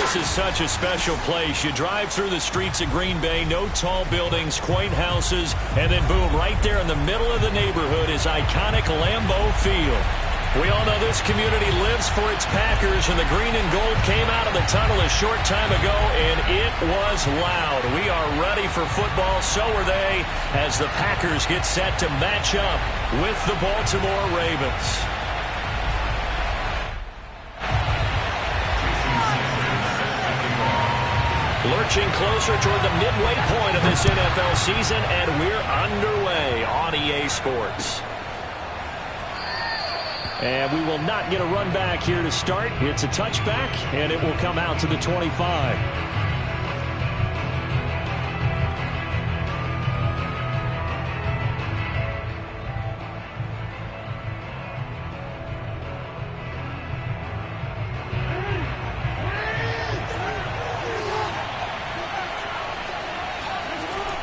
This is such a special place. You drive through the streets of Green Bay, no tall buildings, quaint houses, and then boom, right there in the middle of the neighborhood is iconic Lambeau Field. We all know this community lives for its Packers, and the green and gold came out of the tunnel a short time ago, and it was loud. We are ready for football, so are they, as the Packers get set to match up with the Baltimore Ravens. Lurching closer toward the midway point of this NFL season, and we're underway on EA Sports. And we will not get a run back here to start. It's a touchback, and it will come out to the 25.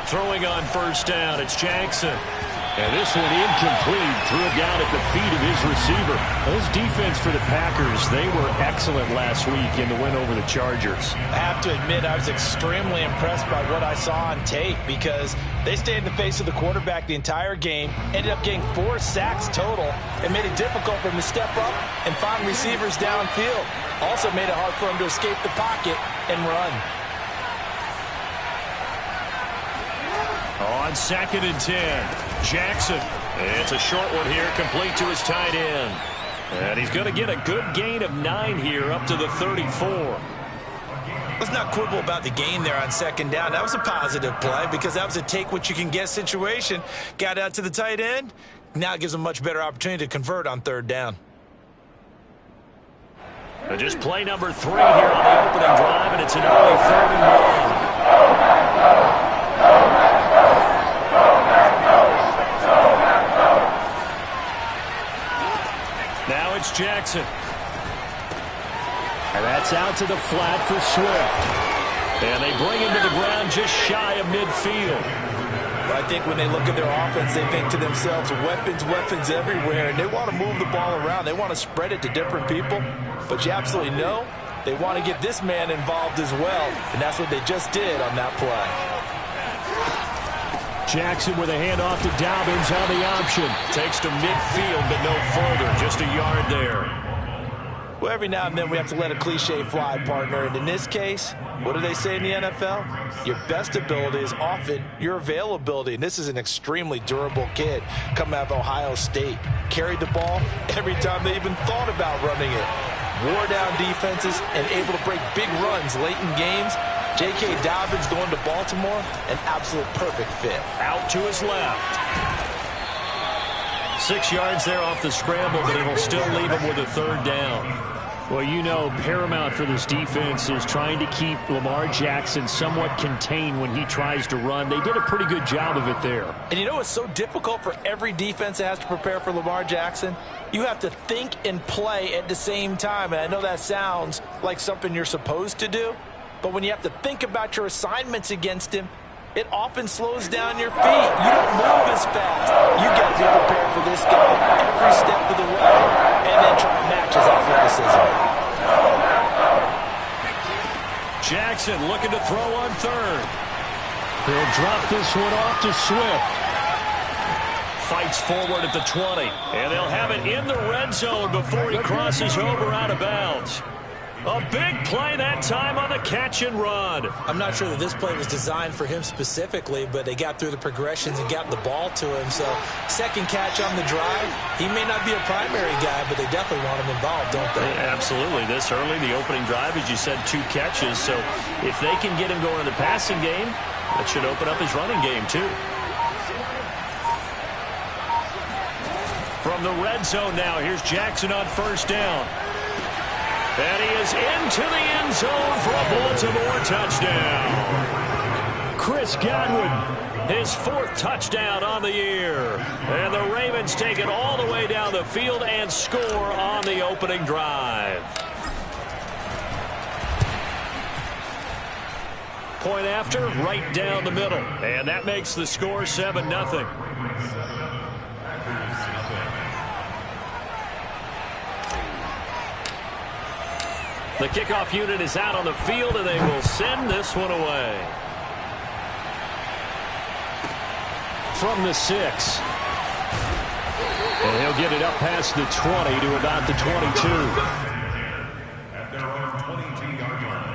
Throwing on first down, it's Jackson. And this one incomplete, threw it down at the feet of his receiver. Those defense for the Packers, they were excellent last week in the win over the Chargers. I have to admit, I was extremely impressed by what I saw on tape because they stayed in the face of the quarterback the entire game, ended up getting 4 sacks total, and made it difficult for him to step up and find receivers downfield. Also made it hard for him to escape the pocket and run. On 2nd and 10, Jackson. It's a short one here, complete to his tight end. And he's going to get a good gain of 9 here, up to the 34. Let's not quibble about the gain there on 2nd down. That was a positive play because that was a take-what-you-can-get situation. Got out to the tight end. Now it gives him a much better opportunity to convert on 3rd down. And just play number 3 here on the opening drive, and it's an early 3rd and 1. Now it's Jackson. And that's out to the flat for Swift. And they bring him to the ground just shy of midfield. I think when they look at their offense, they think to themselves, weapons, weapons everywhere. And they want to move the ball around. They want to spread it to different people. But you absolutely know they want to get this man involved as well. And that's what they just did on that play. Jackson with a handoff to Dobbins on the option. Takes to midfield, but no further. Just a yard there. Well, every now and then we have to let a cliche fly, partner. And in this case, what do they say in the NFL? Your best ability is often your availability. And this is an extremely durable kid coming out of Ohio State. Carried the ball every time they even thought about running it. Wore down defenses and able to break big runs late in games. J.K. Dobbins going to Baltimore, an absolute perfect fit. Out to his left. 6 yards there off the scramble, but it'll still leave him with a 3rd down. Well, you know, paramount for this defense is trying to keep Lamar Jackson somewhat contained when he tries to run. They did a pretty good job of it there. And you know what's so difficult for every defense that has to prepare for Lamar Jackson? You have to think and play at the same time. And I know that sounds like something you're supposed to do. But when you have to think about your assignments against him, it often slows down your feet. You don't move as fast. You got to be prepared for this guy every step of the way and then try to match his athleticism. Jackson looking to throw on 3rd. He'll drop this one off to Swift. Fights forward at the 20. And they'll have it in the red zone before he crosses over out of bounds. A big play that time on the catch and run. I'm not sure that this play was designed for him specifically, but they got through the progressions and got the ball to him. So, second catch on the drive. He may not be a primary guy, but they definitely want him involved, don't they? Absolutely. This early, the opening drive, as you said, 2 catches. So, if they can get him going in the passing game, that should open up his running game, too. From the red zone now, here's Jackson on 1st down. And he is into the end zone for a Baltimore touchdown. Chris Godwin, his 4th touchdown on the year. And the Ravens take it all the way down the field and score on the opening drive. Point after, right down the middle. And that makes the score 7-0. The kickoff unit is out on the field, and they will send this one away. From the 6. And he'll get it up past the 20 to about the 22. At their own 22-yard line.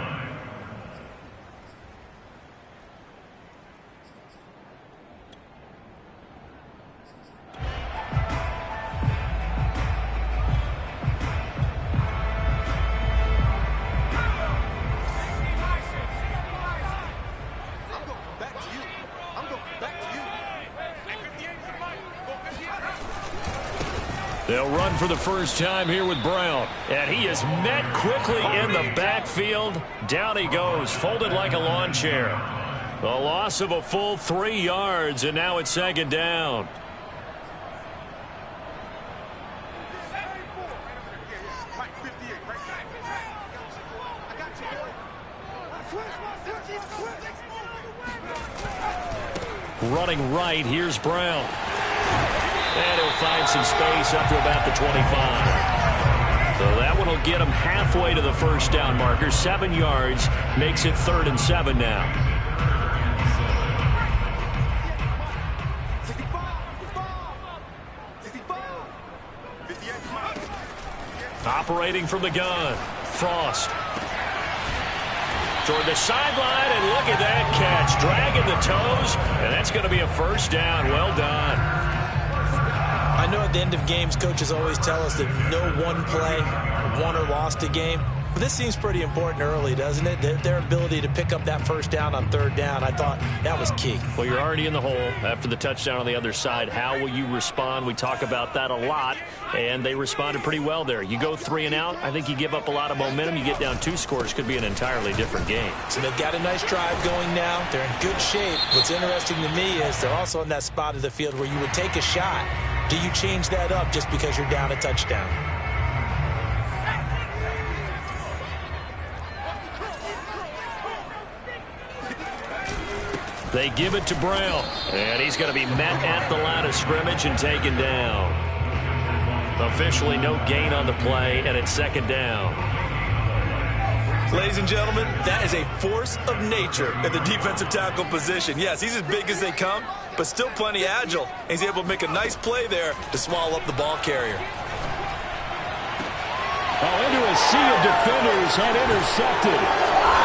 They'll run for the first time here with Brown. And he is met quickly in the backfield. Down he goes, folded like a lawn chair. The loss of a full 3 yards, and now it's second down. Running right, here's Brown. And he'll find some space up to about the 25. So that one will get him halfway to the first down marker. 7 yards makes it 3rd and 7 now. Operating from the gun, Frost. Toward the sideline, and look at that catch. Dragging the toes, and that's going to be a first down. Well done. I know at the end of games, coaches always tell us that no one play won or lost a game. But this seems pretty important early, doesn't it? Their ability to pick up that first down on 3rd down, I thought that was key. Well, you're already in the hole after the touchdown on the other side. How will you respond? We talk about that a lot, and they responded pretty well there. You go 3 and out, I think you give up a lot of momentum. You get down 2 scores, could be an entirely different game. So they've got a nice drive going now. They're in good shape. What's interesting to me is they're also in that spot of the field where you would take a shot. Do you change that up just because you're down a touchdown? They give it to Brown, and he's going to be met at the line of scrimmage and taken down. Officially no gain on the play, and it's second down. Ladies and gentlemen, that is a force of nature in the defensive tackle position. Yes, he's as big as they come, but still plenty agile. And he's able to make a nice play there to swallow up the ball carrier. Oh, into a sea of defenders and intercepted.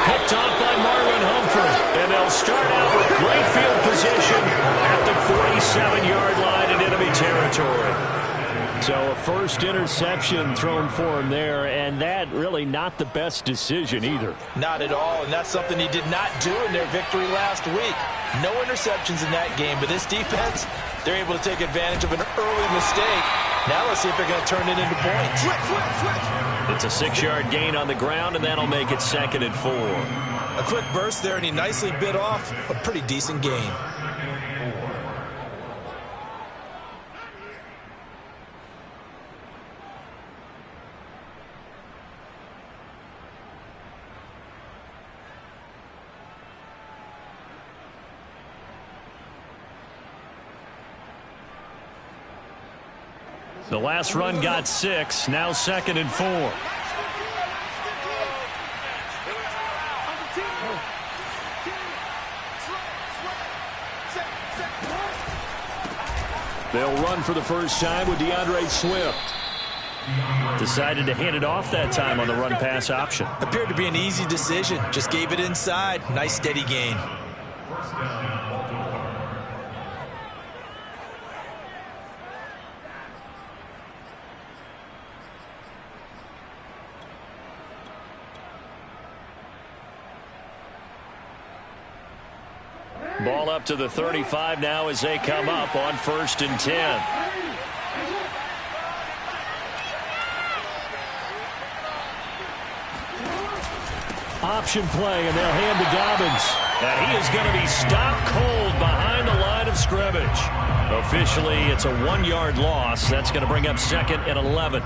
Picked off by Marlon Humphrey. And they'll start out with great field position at the 47-yard line in enemy territory. So a first interception thrown for him there, and that really not the best decision either. Not at all, and that's something he did not do in their victory last week. No interceptions in that game, but this defense, they're able to take advantage of an early mistake. Now let's see if they're going to turn it into points. It's a 6-yard gain on the ground, and that'll make it 2nd and 4. A quick burst there, and he nicely bit off a pretty decent gain. The last run got 6, now 2nd and 4. They'll run for the first time with DeAndre Swift. Decided to hand it off that time on the run-pass option. Appeared to be an easy decision. Just gave it inside. Nice steady gain. Ball up to the 35 now as they come up on 1st and 10. Option play, and they'll hand to Dobbins. And he is going to be stopped cold behind the line of scrimmage. Officially, it's a 1-yard loss. That's going to bring up 2nd and 11.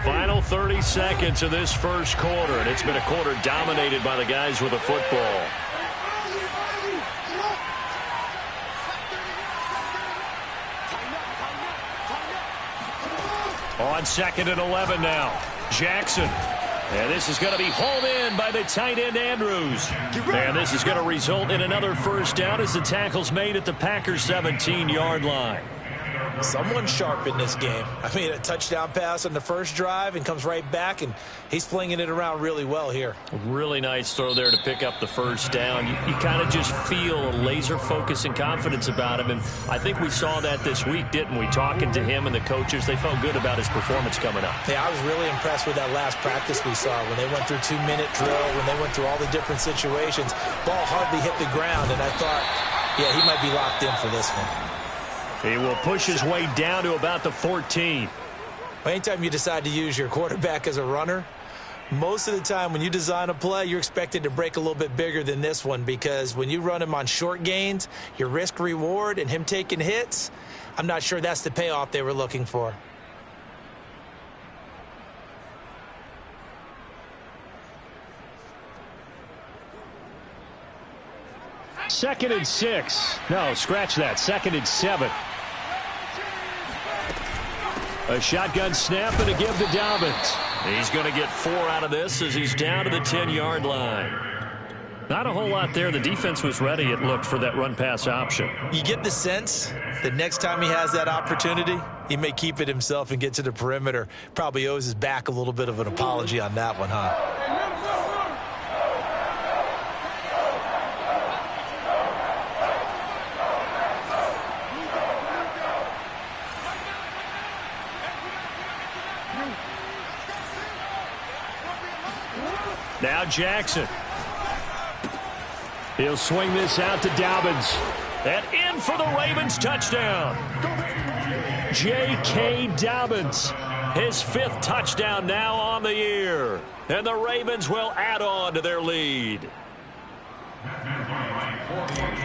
Final 30 seconds of this first quarter, and it's been a quarter dominated by the guys with the football. On 2nd and 11 now. Jackson. And this is going to be hauled in by the tight end Andrews. And this is going to result in another first down as the tackle's made at the Packers' 17-yard line. Someone sharp in this game. I mean, a touchdown pass on the first drive and comes right back, and he's flinging it around really well here. Really nice throw there to pick up the first down. You kind of just feel a laser focus and confidence about him, and I think we saw that this week, didn't we? Talking to him and the coaches, they felt good about his performance coming up. Yeah, I was really impressed with that last practice we saw when they went through 2-minute drill, when they went through all the different situations. Ball hardly hit the ground, and I thought, yeah, he might be locked in for this one. He will push his way down to about the 14. Anytime you decide to use your quarterback as a runner, most of the time when you design a play, you're expected to break a little bit bigger than this one, because when you run him on short gains, your risk-reward and him taking hits, I'm not sure that's the payoff they were looking for. Second and 6. No, scratch that. 2nd and 7. A shotgun snap and a give to Dobbins. He's going to get 4 out of this as he's down to the 10-yard line. Not a whole lot there. The defense was ready, it looked, for that run-pass option. You get the sense that next time he has that opportunity, he may keep it himself and get to the perimeter. Probably owes his back a little bit of an apology on that one, huh? Now Jackson. He'll swing this out to Dobbins. And in for the Ravens touchdown. J.K. Dobbins. His 5th touchdown now on the year. And the Ravens will add on to their lead.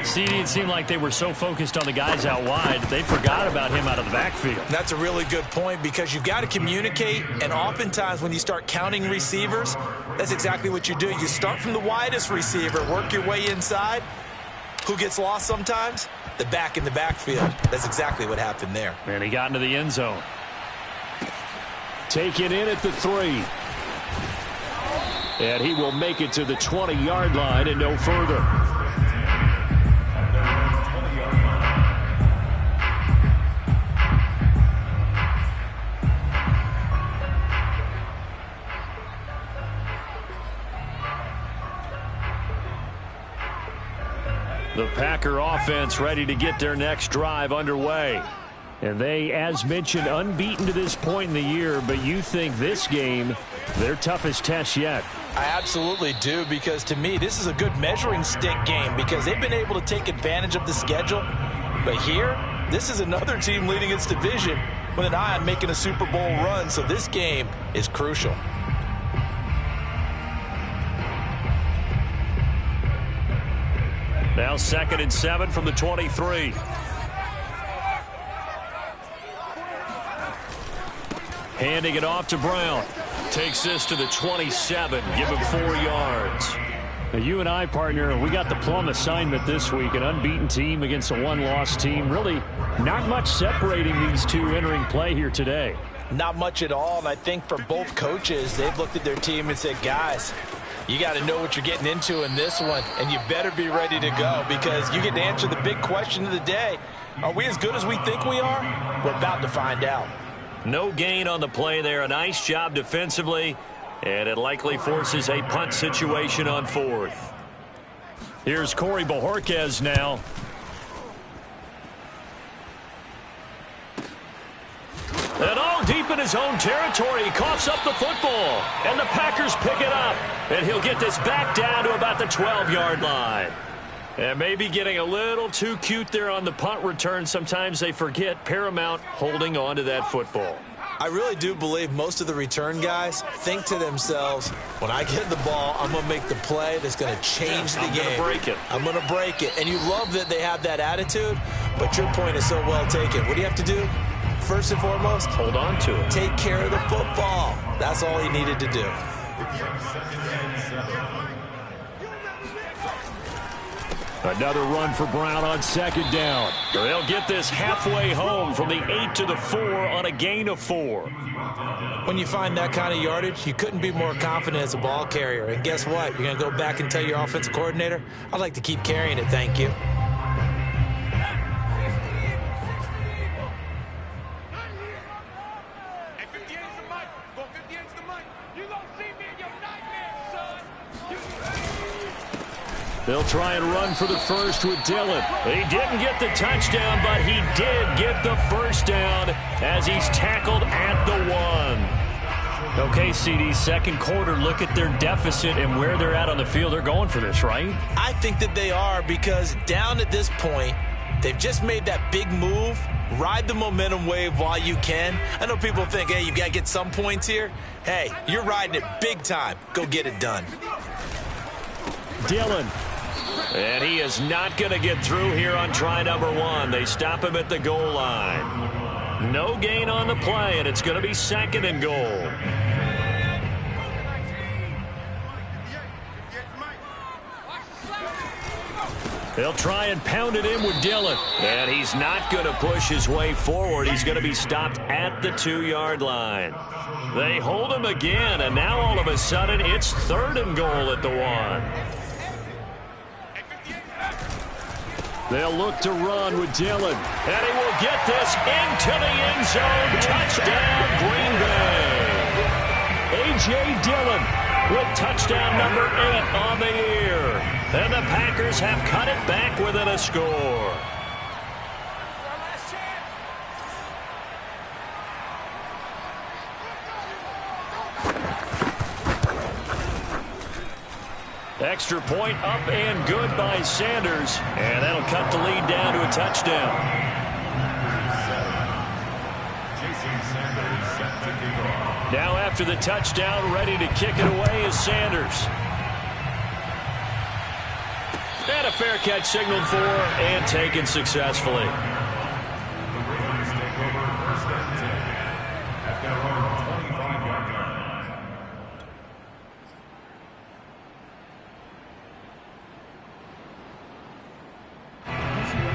CD, it seemed like they were so focused on the guys out wide, they forgot about him out of the backfield. That's a really good point, because you've got to communicate, and oftentimes when you start counting receivers, that's exactly what you do. You start from the widest receiver, work your way inside. Who gets lost sometimes? The back in the backfield. That's exactly what happened there. And he got into the end zone. Taken in at the 3. And he will make it to the 20-yard line and no further. The Packer offense ready to get their next drive underway. And they, as mentioned, unbeaten to this point in the year, but you think this game, their toughest test yet. I absolutely do, because to me, this is a good measuring stick game, because they've been able to take advantage of the schedule. But here, this is another team leading its division with an eye on making a Super Bowl run, so this game is crucial. Now 2nd and 7 from the 23. Handing it off to Brown. Takes this to the 27. Give him 4 yards. Now, you and I, partner, we got the plum assignment this week. An unbeaten team against a one-loss team. Really not much separating these two entering play here today. Not much at all, and I think for both coaches, they've looked at their team and said, guys, you got to know what you're getting into in this one, and you better be ready to go, because you get to answer the big question of the day. Are we as good as we think we are? We're about to find out. No gain on the play there. A nice job defensively, and it likely forces a punt situation on 4th. Here's Corey Bojorquez now. And all deep in his own territory, he coughs up the football. And the Packers pick it up. And he'll get this back down to about the 12-yard line. And maybe getting a little too cute there on the punt return. Sometimes they forget paramount holding on to that football. I really do believe most of the return guys think to themselves, when I get the ball, I'm going to make the play that's going to change the game. I'm going to break it. I'm going to break it. And you love that they have that attitude, but your point is so well taken. What do you have to do? first and foremost, hold on to it. Take care of the football. That's all he needed to do. Another run for Brown on second down. They'll get this halfway home from the 8 to the 4 on a gain of 4. When you find that kind of yardage, you couldn't be more confident as a ball carrier. And guess what? You're going to go back and tell your offensive coordinator, I'd like to keep carrying it, thank you. They'll try and run for the first with Dillon. He didn't get the touchdown, but he did get the first down as he's tackled at the 1. Okay, CD, second quarter, look at their deficit and where they're at on the field. They're going for this, right? I think that they are, because down at this point, they've just made that big move. Ride the momentum wave while you can. I know people think, hey, you got to get some points here. Hey, you're riding it big time. Go get it done. Dillon. And he is not going to get through here on try number 1. They stop him at the goal line. No gain on the play, and it's going to be second and goal. They'll try and pound it in with Dillon. And he's not going to push his way forward. He's going to be stopped at the 2-yard line. They hold him again, and now all of a sudden it's third and goal at the 1. They'll look to run with Dillon. And he will get this into the end zone. Touchdown, Green Bay. A.J. Dillon with touchdown number 8 on the year. And the Packers have cut it back within a score. Extra point up and good by Sanders. And that'll cut the lead down to a touchdown. Now after the touchdown, ready to kick it away is Sanders. And a fair catch signaled for and taken successfully.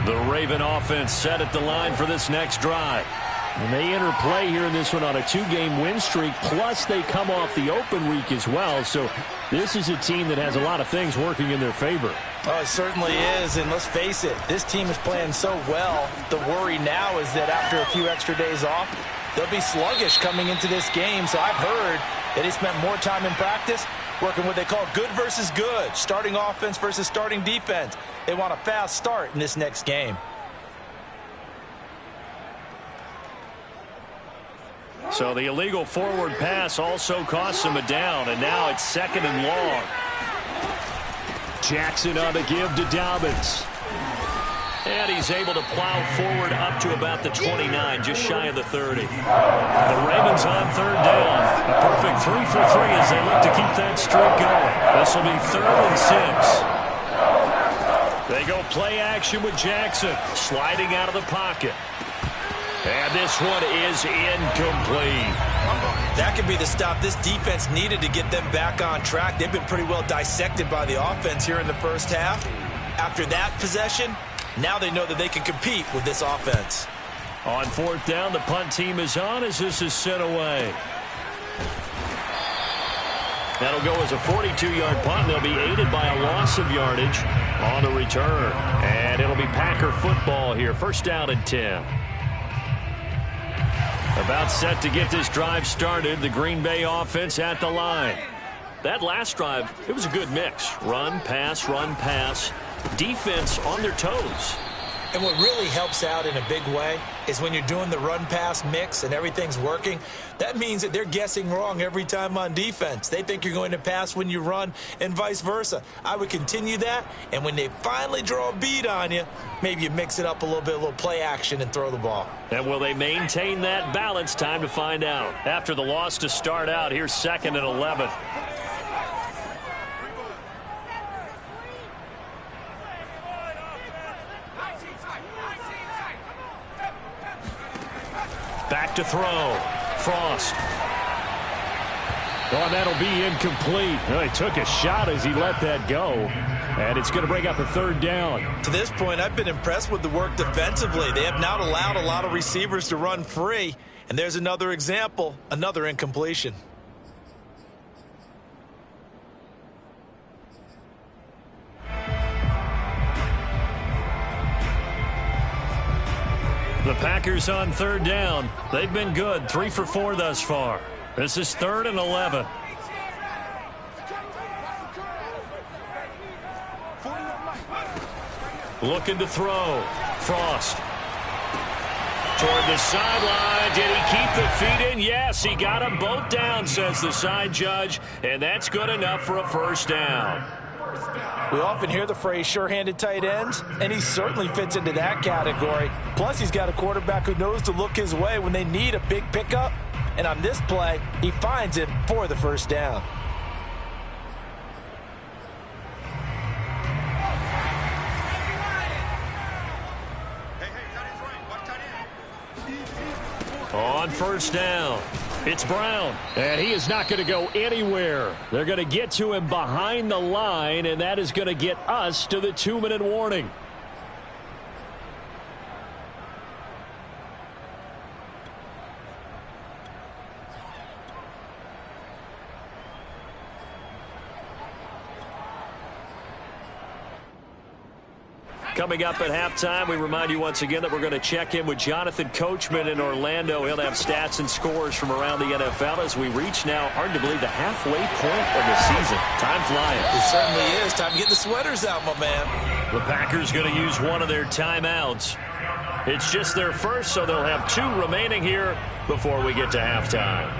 The Raven offense set at the line for this next drive. And they enter play here in this one on a 2-game win streak, plus they come off the open week as well. So this is a team that has a lot of things working in their favor. Oh, it certainly is, and let's face it, this team is playing so well. The worry now is that after a few extra days off, they'll be sluggish coming into this game. So I've heard that they spent more time in practice working what they call good versus good, starting offense versus starting defense. They want a fast start in this next game. So the illegal forward pass also costs him a down, and now it's second and long. Jackson on the give to Dobbins. And he's able to plow forward up to about the 29, just shy of the 30. The Ravens on third down. A perfect 3 for 3 as they look to keep that streak going. This will be 3rd and 6. They go play action with Jackson, sliding out of the pocket. And this one is incomplete. That could be the stop this defense needed to get them back on track. They've been pretty well dissected by the offense here in the first half. After that possession, now they know that they can compete with this offense. On 4th down, the punt team is on as this is sent away. That'll go as a 42-yard punt. They'll be aided by a loss of yardage on the return. And it'll be Packer football here. 1st down and 10. About set to get this drive started. The Green Bay offense at the line. That last drive, it was a good mix. Run, pass, defense on their toes. And what really helps out in a big way is when you're doing the run-pass mix and everything's working, that means that they're guessing wrong every time on defense. They think you're going to pass when you run and vice versa. I would continue that, and when they finally draw a bead on you, maybe you mix it up a little play action and throw the ball. And will they maintain that balance? Time to find out. After the loss to start out, here's 2nd and 11. Back to throw. Frost. Oh, and that'll be incomplete. Well, he took a shot as he let that go. And it's going to bring up a third down. To this point, I've been impressed with the work defensively. They have not allowed a lot of receivers to run free. And there's another example, another incompletion. The Packers on third down. They've been good, 3 for 4 thus far. This is 3rd and 11. Looking to throw. Frost. Toward the sideline. Did he keep the feet in? Yes, he got them both down, says the side judge. And that's good enough for a first down. We often hear the phrase sure-handed tight ends, and he certainly fits into that category. Plus, he's got a quarterback who knows to look his way when they need a big pickup. And on this play, he finds him for the first down. On first down, it's Brown, and he is not going to go anywhere. They're going to get to him behind the line, and that is going to get us to the 2-minute warning. Coming up at halftime, we remind you once again that we're going to check in with Jonathan Coachman in Orlando. He'll have stats and scores from around the NFL as we reach now, hard to believe, the halfway point of the season. Time flying. It certainly is. Time to get the sweaters out, my man. The Packers going to use one of their timeouts. It's just their first, so they'll have 2 remaining here before we get to halftime.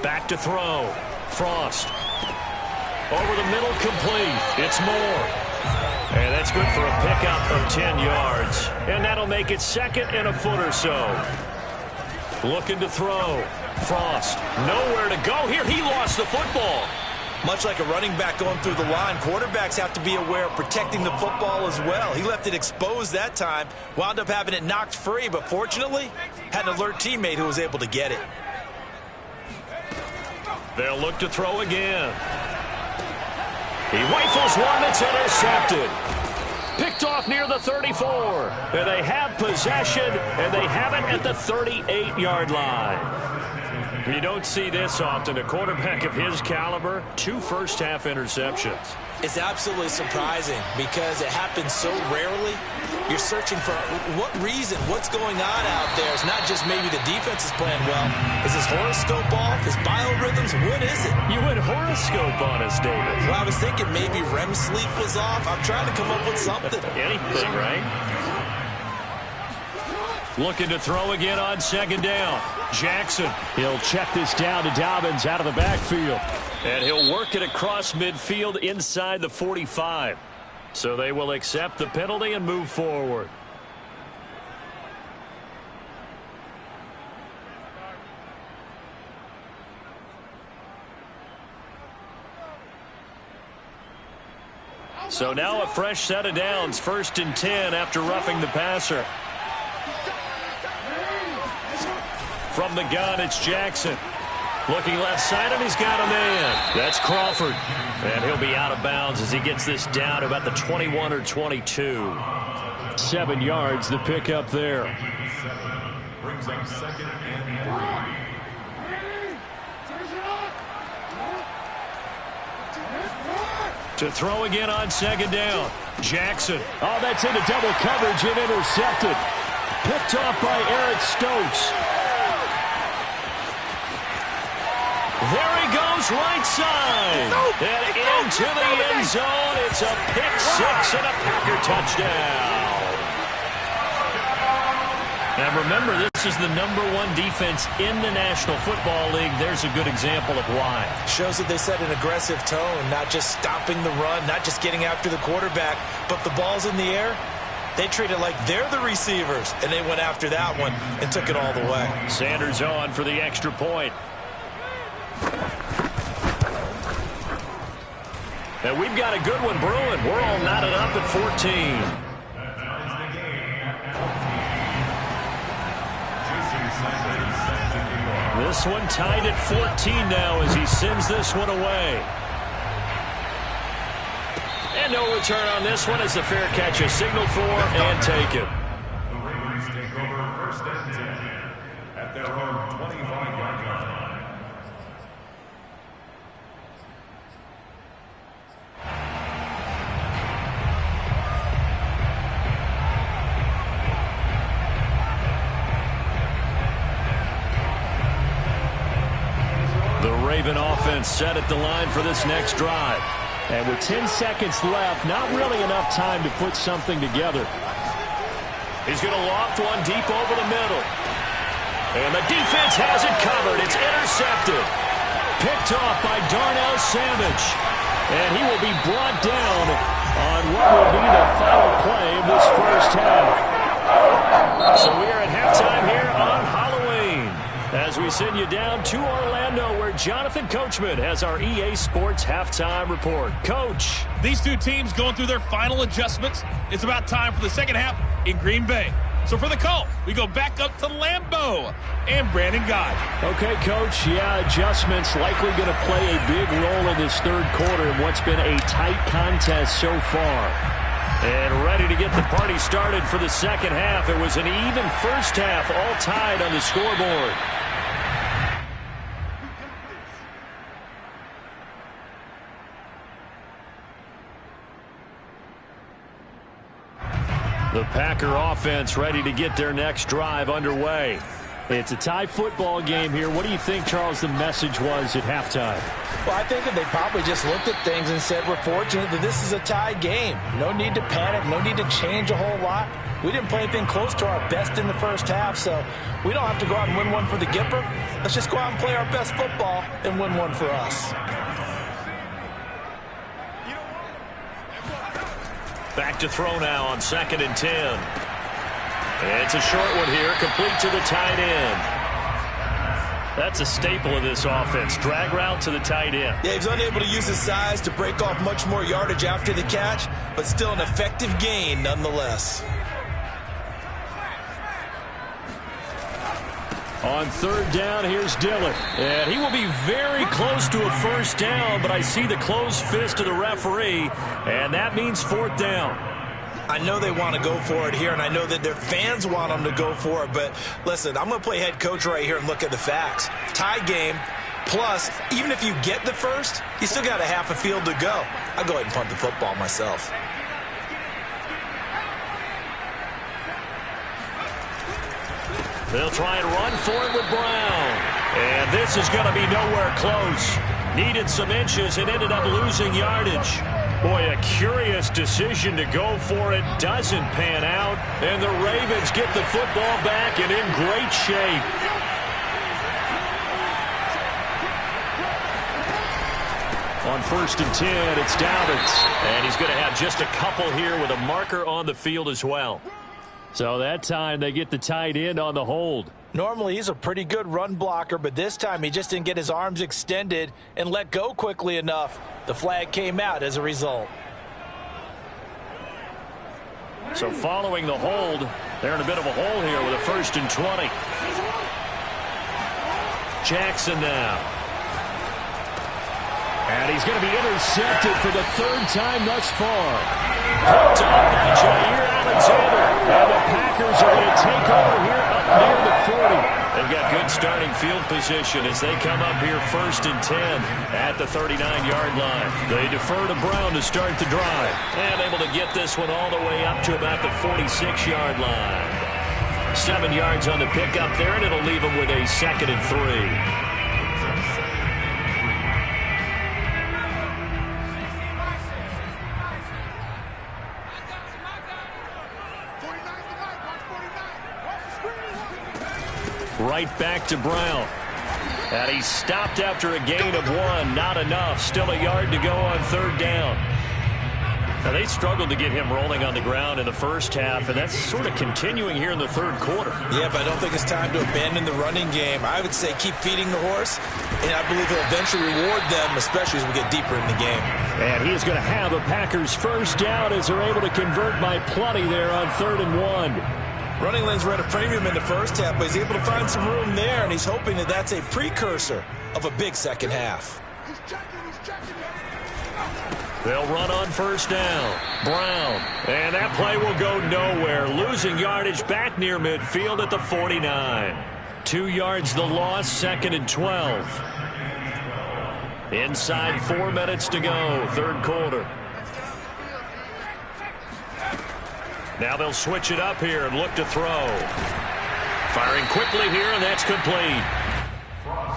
Back to throw. Frost. Over the middle, complete. It's Moore. And that's good for a pickup of 10 yards. And that'll make it 2nd and a foot or so. Looking to throw. Frost. Nowhere to go here. He lost the football. Much like a running back going through the line, quarterbacks have to be aware of protecting the football as well. He left it exposed that time. Wound up having it knocked free, but fortunately, had an alert teammate who was able to get it. They'll look to throw again. He rifles one that's intercepted. Picked off near the 34. And they have possession, and they have it at the 38-yard line. You don't see this often. A quarterback of his caliber, 2 first-half interceptions. It's absolutely surprising because it happens so rarely. You're searching for what reason, what's going on out there. It's not just maybe the defense is playing well. Is his horoscope off? His biorhythms? What is it? You went horoscope on us, David. Well, I was thinking maybe REM sleep was off. I'm trying to come up with something. Anything, right? Looking to throw again on 2nd down. Jackson. He'll check this down to Dobbins out of the backfield. And he'll work it across midfield inside the 45. So they will accept the penalty and move forward. So now a fresh set of downs. 1st and 10 after roughing the passer. From the gun, it's Jackson. Looking left side, and he's got a man. That's Crawford. And he'll be out of bounds as he gets this down to about the 21 or 22. 7 yards, the pickup there. Brings up 2nd and 3. To throw again on 2nd down. Jackson. Oh, that's into double coverage and intercepted. Picked off by Eric Stokes. There he goes, right side. And into the end zone. It's a pick 6 and a Packer touchdown. And remember, this is the #1 defense in the National Football League. There's a good example of why. Shows that they set an aggressive tone, not just stopping the run, not just getting after the quarterback, but the ball's in the air. They treat it like they're the receivers, and they went after that one and took it all the way. Sanders on for the extra point. And we've got a good one brewing. We're all knotted up at 14. This one tied at 14 now as he sends this one away. And no return on this one as the fair catch is signaled for and taken. The Ravens take over first and 10 at their own 25-yard line. The Raven offense set at the line for this next drive. And with 10 seconds left, not really enough time to put something together. He's going to loft one deep over the middle. And the defense has it covered. It's intercepted. Picked off by Darnell Savage. And he will be brought down on what will be the final play of this first half. So we are at halftime here on Halloween as we send you down to Orlando where Jonathan Coachman has our EA Sports halftime report. Coach. These two teams going through their final adjustments. It's about time for the second half in Green Bay. So for the call, we go back up to Lambeau and Brandon Gott. Okay, Coach. Yeah, adjustments likely going to play a big role in this third quarter in what's been a tight contest so far. And ready to get the party started for the second half. It was an even first half, all tied on the scoreboard. The Packer offense ready to get their next drive underway. It's a tie football game here. What do you think, Charles, the message was at halftime? Well, I think that they probably just looked at things and said, we're fortunate that this is a tie game. No need to panic. No need to change a whole lot. We didn't play anything close to our best in the first half, so we don't have to go out and win one for the Gipper. Let's just go out and play our best football and win one for us. Back to throw now on 2nd and 10. It's a short one here, complete to the tight end. That's a staple of this offense. Drag route to the tight end. Yeah, he's unable to use his size to break off much more yardage after the catch, but still an effective gain nonetheless. On 3rd down, here's Dillon. And he will be very close to a first down, but I see the closed fist of the referee, and that means 4th down. I know they want to go for it here, and I know that their fans want them to go for it, but listen, I'm going to play head coach right here and look at the facts. Tie game, plus, even if you get the first, you still got a half a field to go. I'll go ahead and punt the football myself. They'll try and run for it with Brown. And this is going to be nowhere close. Needed some inches and ended up losing yardage. Boy, a curious decision to go for it. Doesn't pan out. And the Ravens get the football back and in great shape. On 1st and 10, it's Dobbins. And he's going to have just a couple here with a marker on the field as well. So that time they get the tight end on the hold. Normally he's a pretty good run blocker, but this time he just didn't get his arms extended and let go quickly enough. The flag came out as a result. So following the hold, they're in a bit of a hole here with a 1st and 20. Jackson now. And he's going to be intercepted for the 3rd time thus far. Picked up by Jair Alexander. And the Packers are going to take over here up near the 40. They've got good starting field position as they come up here 1st and 10 at the 39-yard line. They defer to Brown to start the drive. And able to get this one all the way up to about the 46-yard line. 7 yards on the pickup there, and it'll leave them with a 2nd and 3. Right back to Brown. And he stopped after a gain of 1. Not enough. Still a yard to go on 3rd down. Now, they struggled to get him rolling on the ground in the first half, and that's sort of continuing here in the third quarter. Yeah, but I don't think it's time to abandon the running game. I would say keep feeding the horse, and I believe he'll eventually reward them, especially as we get deeper in the game. And he is going to have a Packers first down as they're able to convert by plenty there on 3rd and 1. Running lanes were at a premium in the first half, but he's able to find some room there, and he's hoping that that's a precursor of a big second half. They'll run on first down. Brown. And that play will go nowhere. Losing yardage back near midfield at the 49. 2 yards the loss, 2nd and 12. Inside 4 minutes to go, third quarter. Now they'll switch it up here and look to throw. Firing quickly here, and that's complete.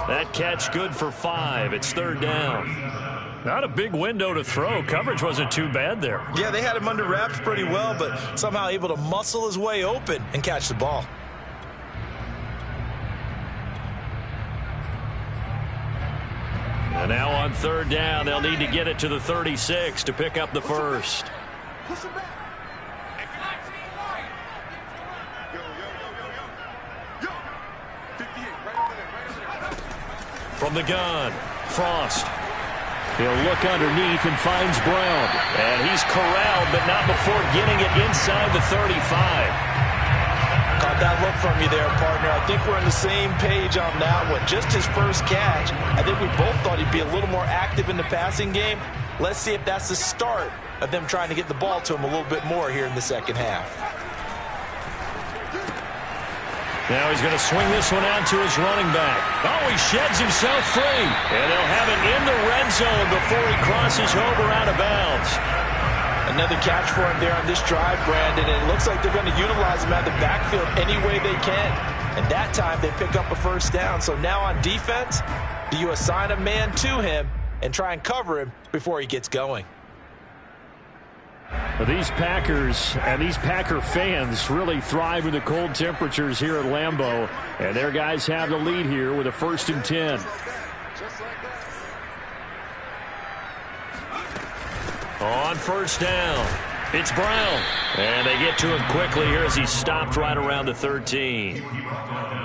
That catch good for 5. It's 3rd down. Not a big window to throw. Coverage wasn't too bad there. Yeah, they had him under wraps pretty well, but somehow able to muscle his way open and catch the ball. And now on 3rd down, they'll need to get it to the 36 to pick up the first. From the gun, Frost. He'll look underneath and finds Brown. And he's corralled, but not before getting it inside the 35. Caught that look from you there, partner. I think we're on the same page on that one. Just his first catch. I think we both thought he'd be a little more active in the passing game. Let's see if that's the start of them trying to get the ball to him a little bit more here in the second half. Now he's going to swing this one out to his running back. Oh, he sheds himself free. And they'll have it in the red zone before he crosses over out of bounds. Another catch for him there on this drive, Brandon, and it looks like they're going to utilize him out of the backfield any way they can. And that time they pick up a first down. So now on defense, do you assign a man to him and try and cover him before he gets going? These Packers and these Packer fans really thrive in the cold temperatures here at Lambeau. And their guys have the lead here with a 1st and 10. On first down, it's Brown. And they get to him quickly here as he's stopped right around the 13.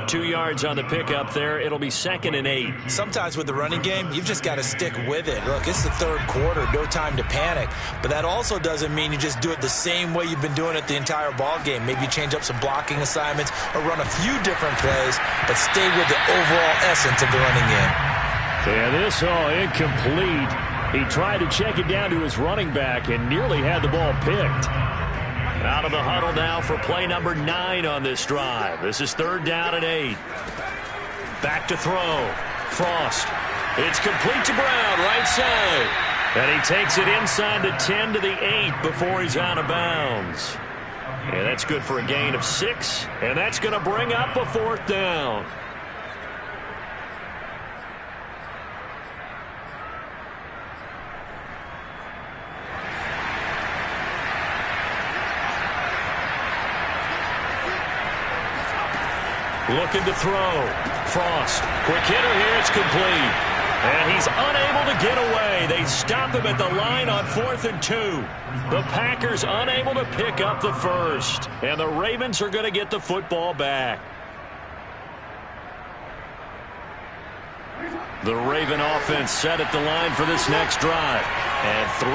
2 yards on the pickup there. It'll be 2nd and 8. Sometimes with the running game, you've just got to stick with it. Look, it's the third quarter, no time to panic. But that also doesn't mean you just do it the same way you've been doing it the entire ball game. Maybe change up some blocking assignments or run a few different plays, but stay with the overall essence of the running game. Yeah, this all incomplete. He tried to check it down to his running back and nearly had the ball picked. Out of the huddle now for play number 9 on this drive. This is 3rd down and 8. Back to throw. Frost. It's complete to Brown, right side. And he takes it inside the 10 to the 8 before he's out of bounds. And that's good for a gain of 6. And that's going to bring up a 4th down. Looking to throw. Frost. Quick hitter here. It's complete. And he's unable to get away. They stop him at the line on 4th and 2. The Packers unable to pick up the first. And the Ravens are going to get the football back. The Raven offense set at the line for this next drive. And 3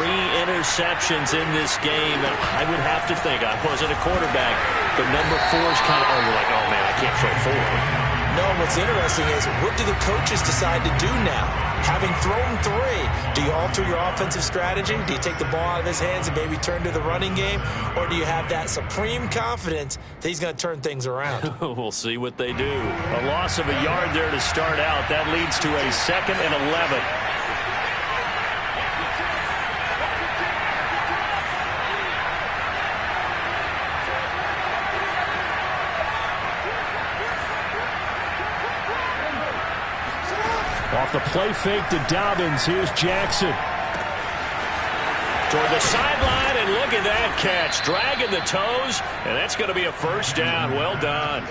interceptions in this game. And I would have to think, I wasn't a quarterback, but number 4 is kind of, you're like, oh man, I can't throw 4. No, what's interesting is, what do the coaches decide to do now? Having thrown 3, do you alter your offensive strategy? Do you take the ball out of his hands and maybe turn to the running game? Or do you have that supreme confidence that he's going to turn things around? We'll see what they do. A loss of a yard there to start out. That leads to a 2nd and 11. Off the play fake to Dobbins, here's Jackson. Toward the sideline, and look at that catch. Dragging the toes, and that's going to be a first down. Well done.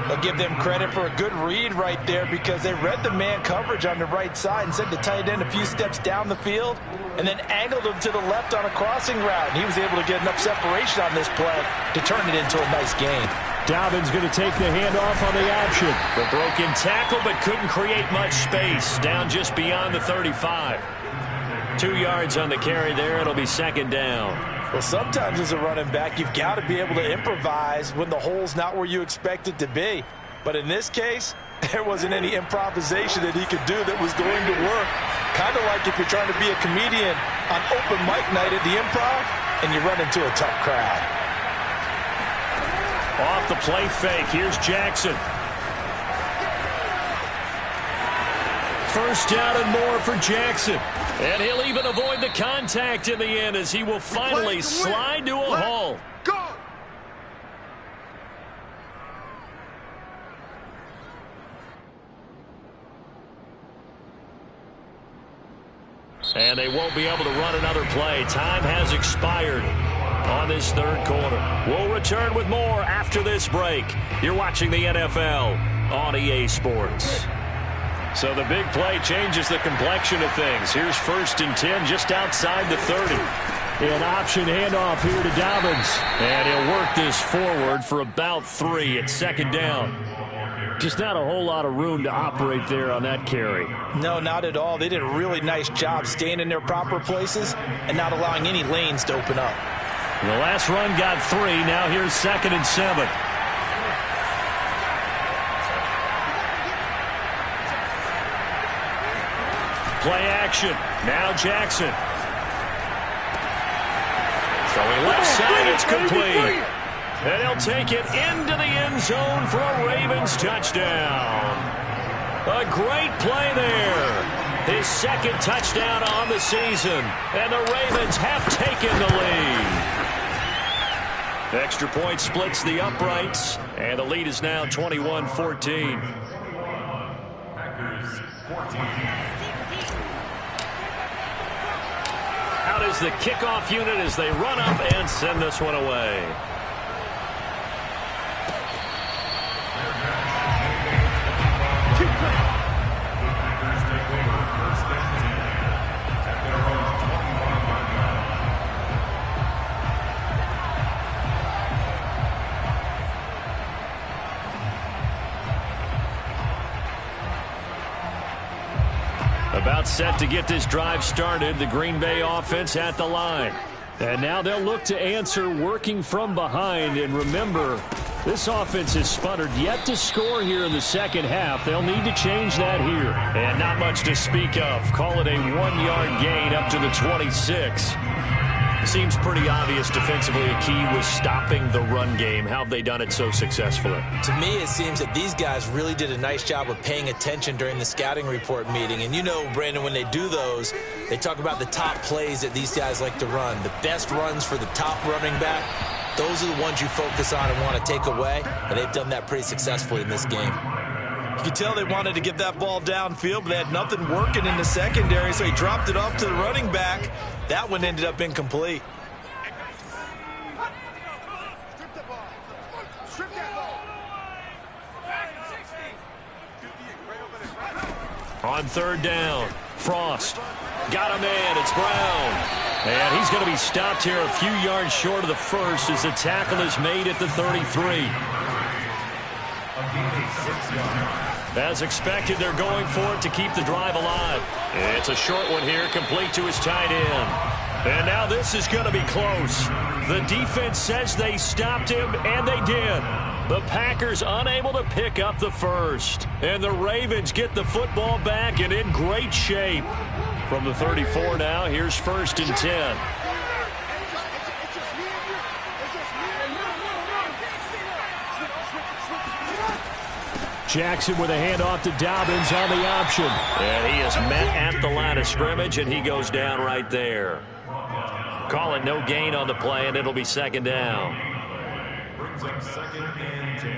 I'll give them credit for a good read right there because they read the man coverage on the right side and sent the tight end a few steps down the field and then angled him to the left on a crossing route. And he was able to get enough separation on this play to turn it into a nice gain. Dobbins going to take the handoff on the option. The broken tackle, but couldn't create much space. Down just beyond the 35. 2 yards on the carry there. It'll be second down. Well, sometimes as a running back, you've got to be able to improvise when the hole's not where you expect it to be. But in this case, there wasn't any improvisation that he could do that was going to work. Kind of like if you're trying to be a comedian on open mic night at the Improv and you run into a tough crowd. Off the play fake, here's Jackson. First down and more for Jackson. And he'll even avoid the contact in the end as he will finally slide to a hole. Go! And they won't be able to run another play. Time has expired on this third quarter. We'll return with more after this break. You're watching the NFL on EA Sports. So the big play changes the complexion of things. Here's 1st and 10 just outside the 30. An option handoff here to Dobbins. And he'll work this forward for about 3 at second down. Just not a whole lot of room to operate there on that carry. No, not at all. They did a really nice job staying in their proper places and not allowing any lanes to open up. The last run got 3. Now here's 2nd and 7. Play action. Now Jackson. Throwing left side, it's complete. And he'll take it into the end zone for a Ravens touchdown. A great play there. His 2nd touchdown on the season. And the Ravens have taken the lead. The extra point splits the uprights. And the lead is now 21-14. Packers 14. Out is the kickoff unit as they run up and send this one away. Packers take over 1st and 10 at their own 25-yard line. About set to get this drive started, the Green Bay offense at the line. And now they'll look to answer working from behind. And remember, this offense has sputtered yet to score here in the second half. They'll need to change that here. And not much to speak of. Call it a 1-yard gain up to the 26. Seems pretty obvious defensively a key was stopping the run game. How have they done it so successfully? To me, it seems that these guys really did a nice job of paying attention during the scouting report meeting. And you know, Brandon, when they do those, they talk about the top plays that these guys like to run. The best runs for the top running back, those are the ones you focus on and want to take away. And they've done that pretty successfully in this game. You can tell they wanted to get that ball downfield, but they had nothing working in the secondary, so he dropped it off to the running back. That one ended up incomplete. On 3rd down, Frost got a man. It's Brown. And he's going to be stopped here a few yards short of the first as the tackle is made at the 33. As expected, they're going for it to keep the drive alive. It's a short one here, complete to his tight end. And now this is going to be close. The defense says they stopped him, and they did. The Packers unable to pick up the first. And the Ravens get the football back and in great shape. From the 34 now, here's 1st and 10. Jackson with a handoff to Dobbins on the option. And he is met at the line of scrimmage, and he goes down right there. Call it no gain on the play, and it'll be 2nd down. Brings up 2nd and 10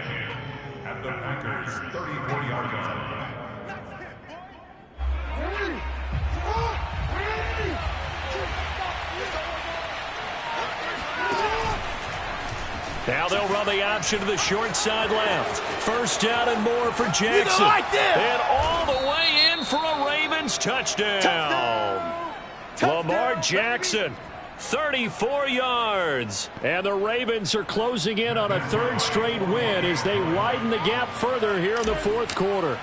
at the Packers 34-yard line. Now they'll run the option to the short side left. First down and more for Jackson. And all the way in for a Ravens touchdown. Lamar Jackson, 34 yards. And the Ravens are closing in on a third straight win as they widen the gap further here in the fourth quarter.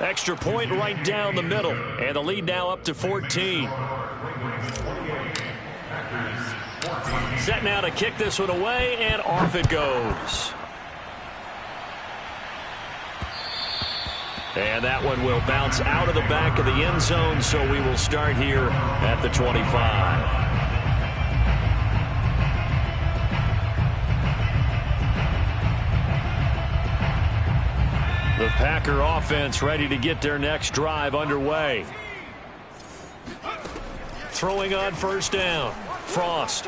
Extra point right down the middle. And the lead now up to 14. Set now to kick this one away, and off it goes. And that one will bounce out of the back of the end zone, so we will start here at the 25. The Packer offense ready to get their next drive underway. Throwing on first down. Frost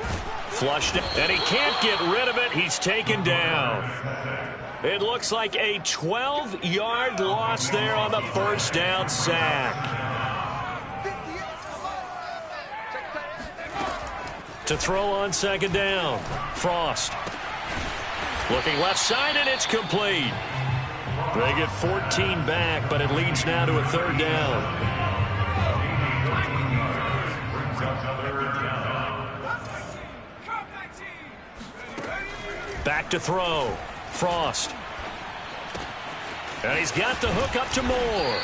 flushed it, and he can't get rid of it. He's taken down. It looks like a 12-yard loss there on the first down sack. To throw on second down. Frost looking left side, and it's complete. They get 14 back, but it leads now to a third down. Back to throw. Frost. And he's got the hook up to Moore.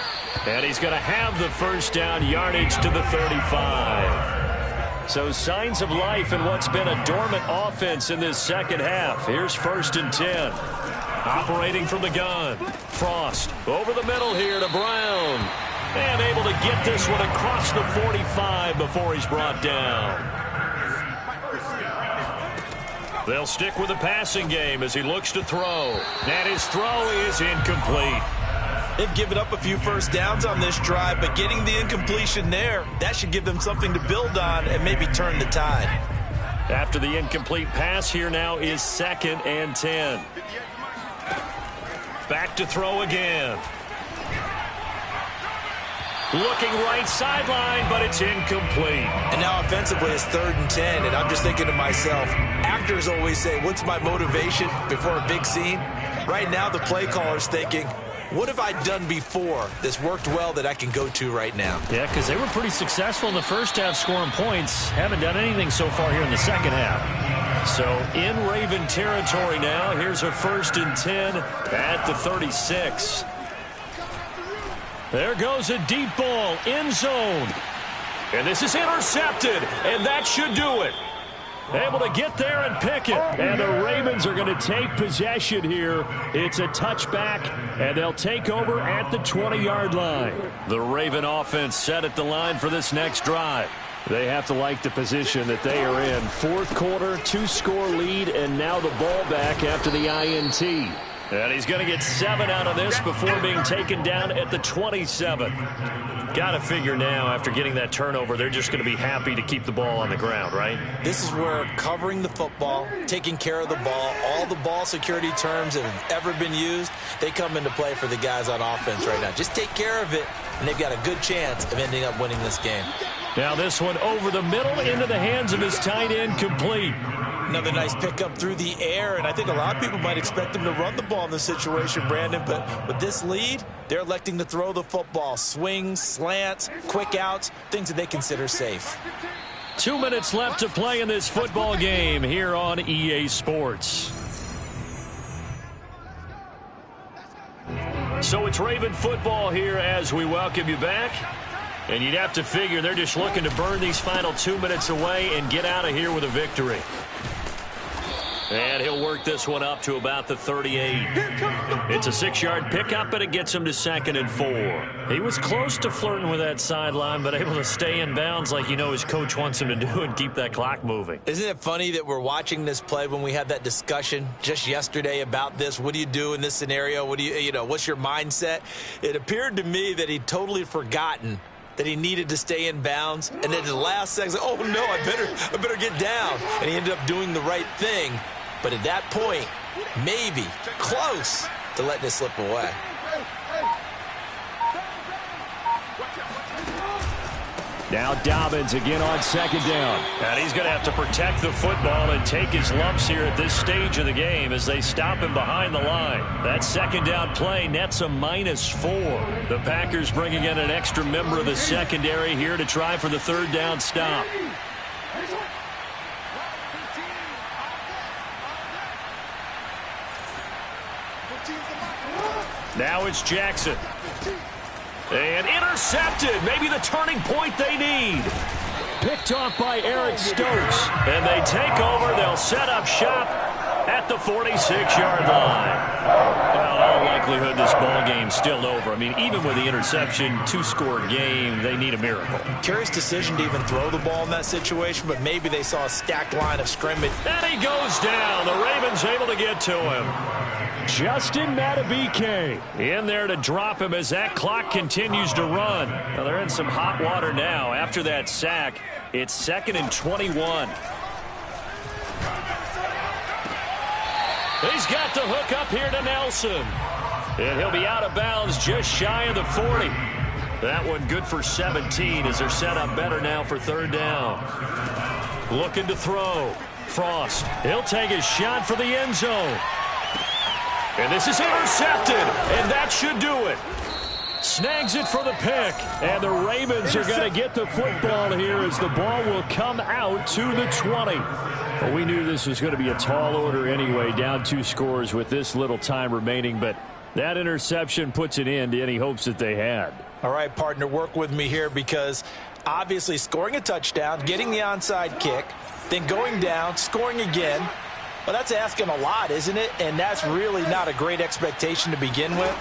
And he's going to have the first down, yardage to the 35. So signs of life in what's been a dormant offense in this second half. Here's 1st and 10. Operating from the gun. Frost over the middle here to Brown. And able to get this one across the 45 before he's brought down. They'll stick with the passing game as he looks to throw. And his throw is incomplete. They've given up a few first downs on this drive, but getting the incompletion there, that should give them something to build on and maybe turn the tide. After the incomplete pass, here now is 2nd and 10. Back to throw again. Looking right sideline, but it's incomplete. And now offensively it's 3rd and 10, and I'm just thinking to myself, actors always say, what's my motivation before a big scene? Right now the play caller's thinking, what have I done before that's worked well that I can go to right now? Yeah, because they were pretty successful in the first half scoring points. Haven't done anything so far here in the second half. So in Raven territory now. Here's a 1st and 10 at the 36. There goes a deep ball, end zone. And this is intercepted, and that should do it. Able to get there and pick it. And the Ravens are going to take possession here. It's a touchback, and they'll take over at the 20-yard line. The Raven offense set at the line for this next drive. They have to like the position that they are in. Fourth quarter, 2-score lead, and now the ball back after the INT. And he's going to get 7 out of this before being taken down at the 27. Got to figure now, after getting that turnover, they're just going to be happy to keep the ball on the ground, right? This is where covering the football, taking care of the ball, all the ball security terms that have ever been used, they come into play for the guys on offense right now. Just take care of it, and they've got a good chance of ending up winning this game. Now this one over the middle into the hands of his tight end, complete. Another nice pickup through the air, and I think a lot of people might expect him to run the ball in this situation, Brandon, but with this lead, they're electing to throw the football. Swings, slants, quick outs, things that they consider safe. 2 minutes left to play in this football game here on EA Sports. So it's Raven football here as we welcome you back. And you'd have to figure they're just looking to burn these final 2 minutes away and get out of here with a victory. And he'll work this one up to about the 38. It's a 6-yard pickup, and it gets him to 2nd and 4. He was close to flirting with that sideline, but able to stay in bounds like you know his coach wants him to do and keep that clock moving. Isn't it funny that we're watching this play when we had that discussion just yesterday about this? What do you do in this scenario? What do you know, what's your mindset? It appeared to me that he'd totally forgotten that he needed to stay in bounds, and then at the last second, oh no, I better get down. And he ended up doing the right thing. But at that point, maybe close to letting it slip away. Now Dobbins again on second down. And he's going to have to protect the football and take his lumps here at this stage of the game as they stop him behind the line. That second down play nets a -4. The Packers bringing in an extra member of the secondary here to try for the third down stop. Now it's Jackson. And intercepted. Maybe the turning point they need. Picked off by Eric Stokes. And they take over. They'll set up shop at the 46-yard line. Well, in all likelihood, this ball game's still over. I mean, even with the interception, two-score game, they need a miracle. Curious decision to even throw the ball in that situation, but maybe they saw a stacked line of scrimmage. And he goes down. The Ravens able to get to him. Justin Madubuike in there to drop him as that clock continues to run. Well, they're in some hot water now. After that sack, it's 2nd and 21. He's got the hook up here to Nelson. And he'll be out of bounds just shy of the 40. That one good for 17 as they're set up better now for third down. Looking to throw. Frost. He'll take his shot for the end zone. And this is intercepted, and that should do it. Snags it for the pick, and the Ravens are going to get the football here as the ball will come out to the 20. Well, we knew this was going to be a tall order anyway, down 2 scores with this little time remaining, but that interception puts an end to any hopes that they had. All right, partner, work with me here because obviously scoring a touchdown, getting the onside kick, then going down, scoring again. Well, that's asking a lot, isn't it? And that's really not a great expectation to begin with.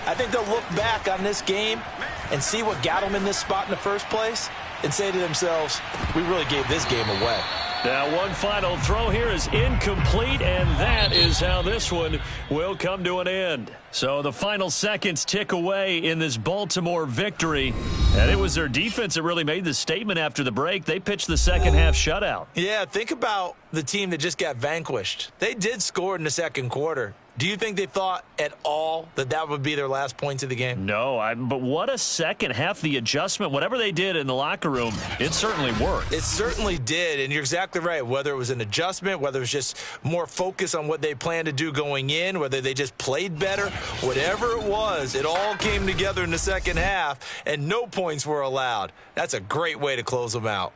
I think they'll look back on this game and see what got them in this spot in the first place and say to themselves, we really gave this game away. Now, one final throw here is incomplete, and that is how this one will come to an end. So the final seconds tick away in this Baltimore victory, and it was their defense that really made the statement after the break. They pitched the second half shutout. Yeah, think about the team that just got vanquished. They did score in the second quarter. Do you think they thought at all that that would be their last points of the game? No, but what a second half. The adjustment, whatever they did in the locker room, it certainly worked. It certainly did, and you're exactly right. Whether it was an adjustment, whether it was just more focus on what they planned to do going in, whether they just played better, whatever it was, it all came together in the second half, and no points were allowed. That's a great way to close them out.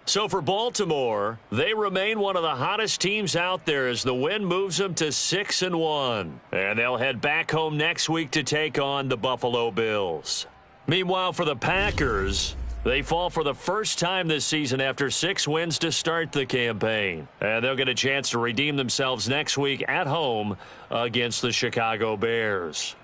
So for Baltimore, they remain one of the hottest teams out there as the win moves them to 6-1. And they'll head back home next week to take on the Buffalo Bills. Meanwhile, for the Packers, they fall for the first time this season after 6 wins to start the campaign. And they'll get a chance to redeem themselves next week at home against the Chicago Bears.